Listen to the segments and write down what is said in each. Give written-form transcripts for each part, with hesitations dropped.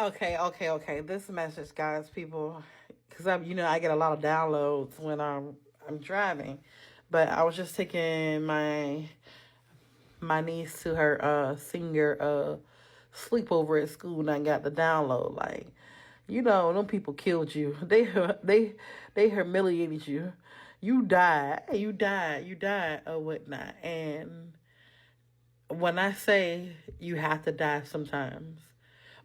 Okay. This message, guys, people, because I get a lot of downloads when I'm driving, but I was just taking my niece to her senior sleepover at school, and I got the download. Like, them people killed you. They humiliated you. You died, or whatnot. And when I say you have to die sometimes,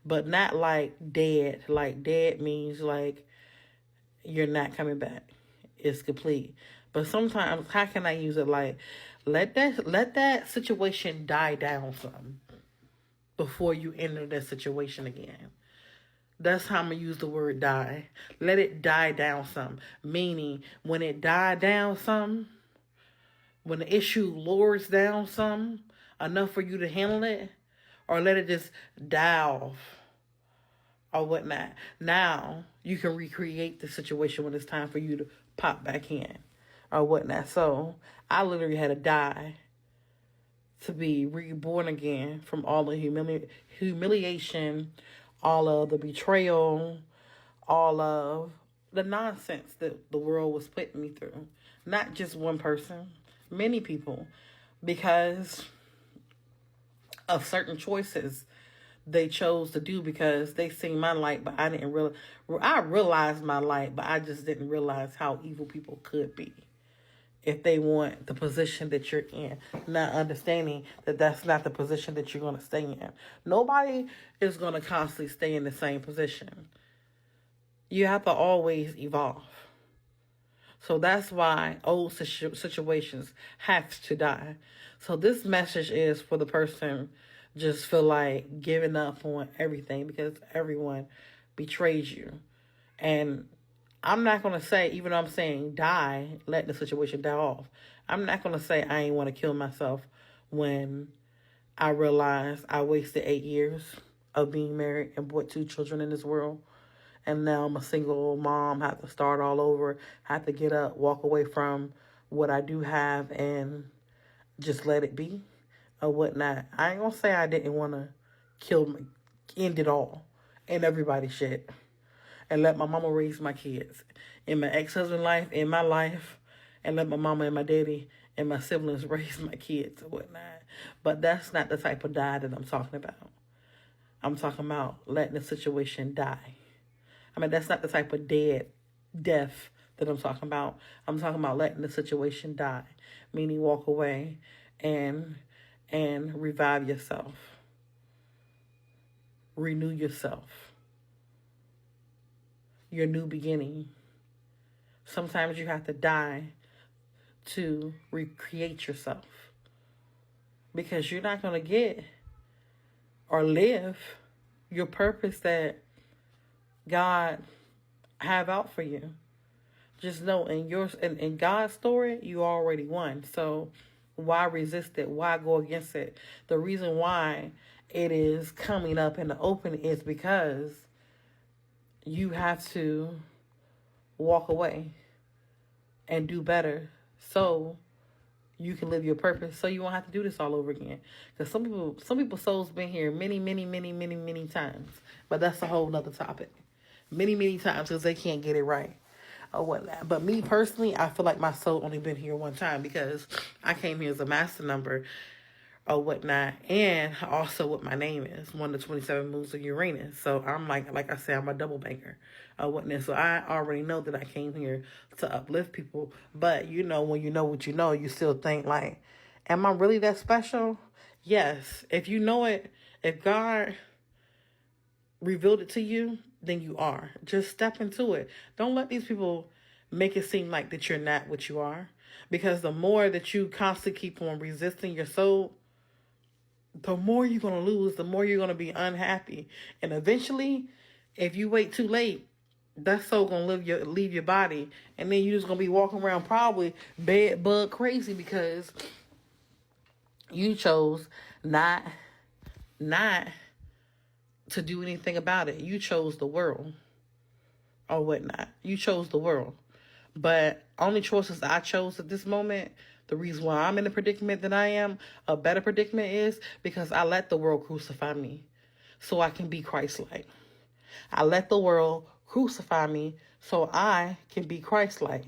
but not like dead. Like dead means like you're not coming back. It's complete. But sometimes, how can I use it? Like, let that situation die down some before you enter that situation again. That's how I'm gonna use the word die. Let it die down some. Meaning, when it die down some, when the issue lowers down some, enough for you to handle it, or let it just die off or whatnot. Now you can recreate the situation when it's time for you to pop back in or whatnot. So I literally had to die to be reborn again from all the humiliation, all of the betrayal, all of the nonsense that the world was putting me through. Not just one person, many people, because of certain choices they chose to do because they seen my light, but I didn't realize. I realized my light, but I just didn't realize how evil people could be if they want the position that you're in, not understanding that that's not the position that you're going to stay in. Nobody is going to constantly stay in the same position. You have to always evolve. So that's why old situations have to die. So this message is for the person just feel like giving up on everything because everyone betrayed you. And I'm not going to say, even though I'm saying die, let the situation die off. I'm not going to say I ain't want to kill myself when I realized I wasted 8 years of being married and brought 2 children in this world. And now I'm a single mom, have to start all over, have to get up, walk away from what I do have and just let it be or whatnot. I ain't gonna say I didn't want to end it all and everybody's shit and let my mama raise my kids in my ex-husband life, in my life, and let my mama and my daddy and my siblings raise my kids or whatnot. But that's not the type of die that I'm talking about. I'm talking about letting the situation die. I mean, that's not the type of death that I'm talking about. I'm talking about letting the situation die, meaning walk away and revive yourself, renew yourself, your new beginning. Sometimes you have to die to recreate yourself because you're not going to get or live your purpose that God have out for you. Just know in God's story, you already won. So why resist it? Why go against it? The reason why it is coming up in the open is because you have to walk away and do better so you can live your purpose, so you won't have to do this all over again. Because some people's souls been here many times, but that's a whole nother topic. Many times because they can't get it right or whatnot. But me personally, I feel like my soul only been here one time because I came here as a master number or whatnot, and also what my name is, one of the 27 moons of Uranus. So I'm like I said, I'm a double banker or whatnot. So I already know that I came here to uplift people. But when you know what you know, you still think like, am I really that special? Yes. If you know it, if God revealed it to you, then you are. Just step into it. Don't let these people make it seem like that you're not what you are. Because the more that you constantly keep on resisting your soul, the more you're going to lose, the more you're going to be unhappy. And eventually, if you wait too late, that soul going to leave your body. And then you're just going to be walking around probably bed bug crazy because you chose not to do anything about it. You chose the world or whatnot. You chose the world. But only choices I chose at this moment, the reason why I'm in the predicament that I am, a better predicament is because I let the world crucify me so I can be Christ-like. I let the world crucify me so I can be Christ-like,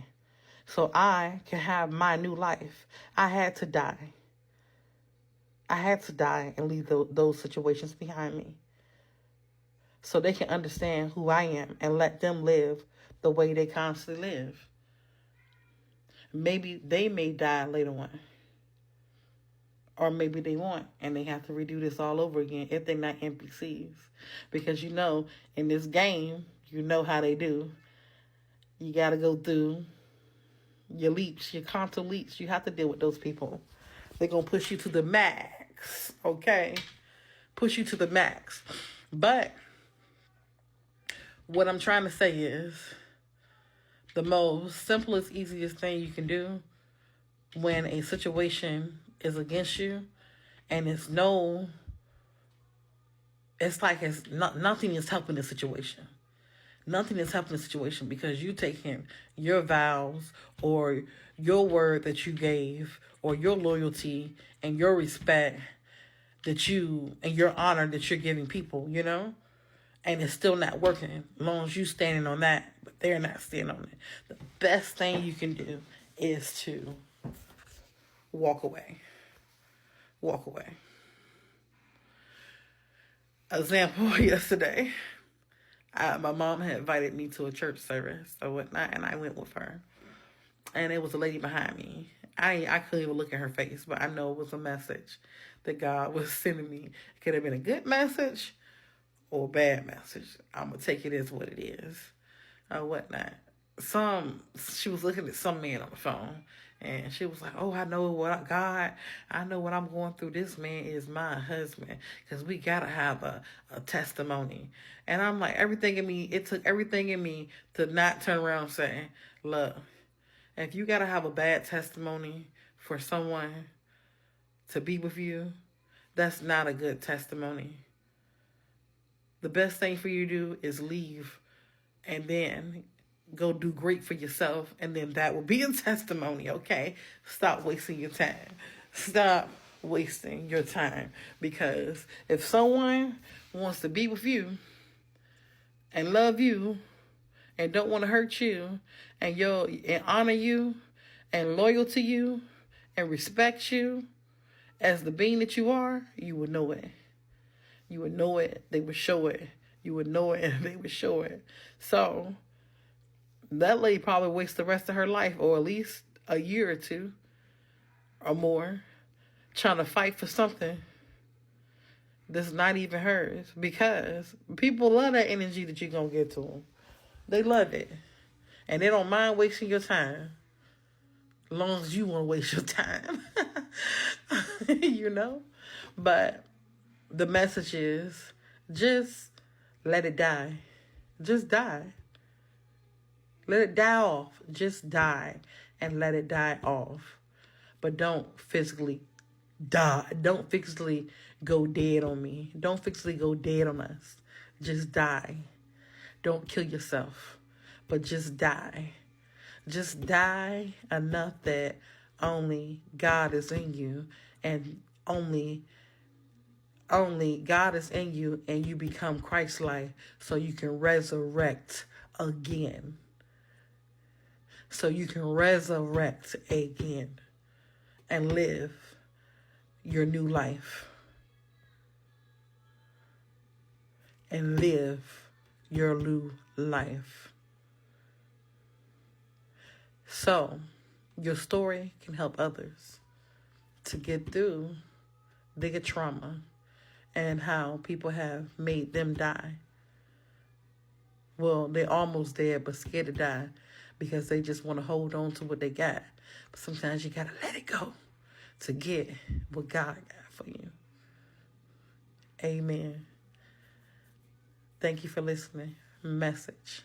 so I can have my new life. I had to die. I had to die and leave those situations behind me so they can understand who I am and let them live the way they constantly live. Maybe they may die later on. Or maybe they won't, and they have to redo this all over again if they're not NPCs. Because in this game, you know how they do. You got to go through your leaps, your constant leaps. You have to deal with those people. They're going to push you to the max, okay? Push you to the max. But what I'm trying to say is the most simplest, easiest thing you can do when a situation is against you and nothing is helping the situation. Nothing is helping the situation because you taking your vows or your word that you gave or your loyalty and your respect and your honor that you're giving people, and it's still not working as long as you standing on that, but they're not standing on it. The best thing you can do is to walk away. Walk away. Example, yesterday, my mom had invited me to a church service or whatnot, and I went with her. And it was a lady behind me. I couldn't even look at her face, but I know it was a message that God was sending me. It could have been a good message or a bad message. I'm going to take it as what it is or whatnot. She was looking at some man on the phone, and she was like, oh, I know what I'm going through. This man is my husband because we got to have a testimony. And I'm like, it took everything in me to not turn around and say, look, if you got to have a bad testimony for someone to be with you, that's not a good testimony. The best thing for you to do is leave and then go do great for yourself, and then that will be a testimony, okay? Stop wasting your time. Stop wasting your time. Because if someone wants to be with you and love you and don't want to hurt you and honor you and loyal to you and respect you as the being that you are, you would know it. You would know it. They would show it. You would know it and they would show it. So that lady probably wastes the rest of her life, or at least a year or two or more, trying to fight for something that's not even hers, because people love that energy that you're going to give to them. They love it. And they don't mind wasting your time as long as you want to waste your time. But the message is just let it die. Just die. Let it die off. Just die and let it die off. But don't physically die. Don't physically go dead on me. Don't physically go dead on us. Just die. Don't kill yourself, but just die. Just die enough that only God is in you, and only God is in you, and you become Christ-like so you can resurrect again. So you can resurrect again and live your new life. And live your new life. So your story can help others to get through their trauma and how people have made them die. Well, they're almost dead, but scared to die because they just want to hold on to what they got. But sometimes you got to let it go to get what God got for you. Amen. Thank you for listening. Message.